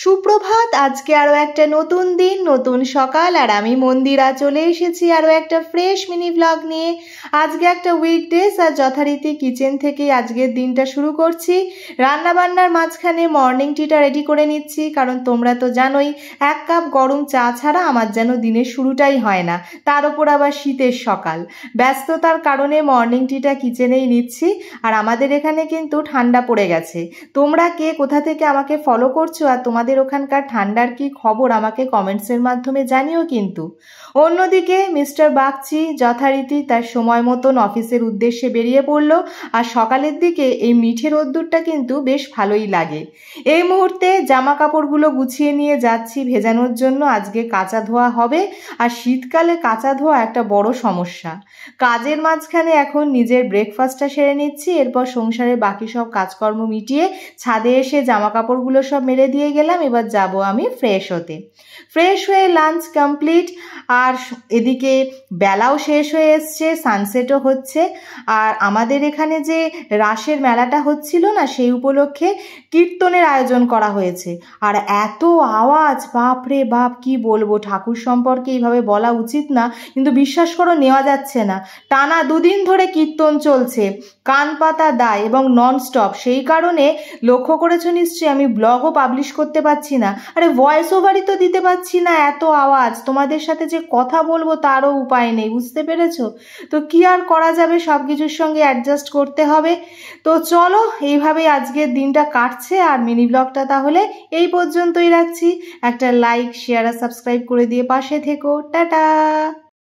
সুপ্রভাত। আজকে আরও একটা নতুন দিন, নতুন সকাল, আর আমি মন্দিরা চলে এসেছি আরও একটা ফ্রেশ মিনি ব্লগ নিয়ে। আজকে একটা উইকডেজ আর যথারীতি কিচেন থেকেই আজকের দিনটা শুরু করছি। রান্নাবান্নার মাঝখানে মর্নিং টিটা রেডি করে নিচ্ছি, কারণ তোমরা তো জানোই 1 কাপ গরম চা ছাড়া আমার যেন দিনের শুরুটাই হয় না, তার ওপর আবার শীতের সকাল। ব্যস্ততার কারণে মর্নিং টিটা কিচেনেই নিচ্ছি। আর আমাদের এখানে কিন্তু ঠান্ডা পড়ে গেছে। তোমরা কে কোথা থেকে আমাকে ফলো করছো আর তোমাদের ওখানকার ঠান্ডার কি খবর আমাকে কমেন্টসের মাধ্যমে জানিও কিন্তু। অন্যদিকে মিস্টার বাগচি যথারীতি তার সময় মতন অফিসের উদ্দেশ্যে বেরিয়ে পড়ল। আর সকালের দিকে এই মিঠে রোদ্দুরটা কিন্তু বেশ ভালোই লাগে। এই মুহূর্তে জামা কাপড়গুলো গুছিয়ে নিয়ে যাচ্ছি ভেজানোর জন্য। আজকে কাঁচা ধোয়া হবে, আর শীতকালে কাঁচা ধোয়া একটা বড় সমস্যা। কাজের মাঝখানে এখন নিজের ব্রেকফাস্টটা সেরে নিচ্ছি, এরপর সংসারের বাকি সব কাজকর্ম মিটিয়ে ছাদে এসে জামা কাপড়গুলো সব মেলে দিয়ে গেলাম। এবার যাব আমি ফ্রেশ হতে। ফ্রেশ হয়ে লাঞ্চ কমপ্লিট, আর এদিকে বেলাও শেষ হয়ে এসছে, সানসেটও হচ্ছে। আর আমাদের এখানে যে রাসের মেলাটা হচ্ছিল না, সেই উপলক্ষে কীর্তনের আয়োজন করা হয়েছে। আর এত আওয়াজ, বাপ রে বাপ, কি বলবো, ঠাকুর সম্পর্কে এইভাবে বলা উচিত না, কিন্তু বিশ্বাস করো নেওয়া যাচ্ছে না। টানা 2 দিন ধরে কীর্তন চলছে, কান পাতা দায় এবং ননস্টপ। সেই কারণে লক্ষ্য করেছো নিশ্চয়ই আমি ব্লগও পাবলিশ করতে পারছি না। আরে ভয়েস ওভারই তো দিতে পারছি না, এত আওয়াজ। তোমাদের সাথে যে কথা বলবো তারও উপায় নেই, বুঝতে পেরেছো? তো কি আর করা যাবে, সব কিছুর সঙ্গে অ্যাডজাস্ট করতে হবে। তো চলো, এইভাবেই আজকের দিনটা কাটছে। আর মিনি ব্লগটা তাহলে এই পর্যন্তই রাখছি। একটা লাইক, শেয়ার আর সাবস্ক্রাইব করে দিয়ে পাশে থেকো। টাটা।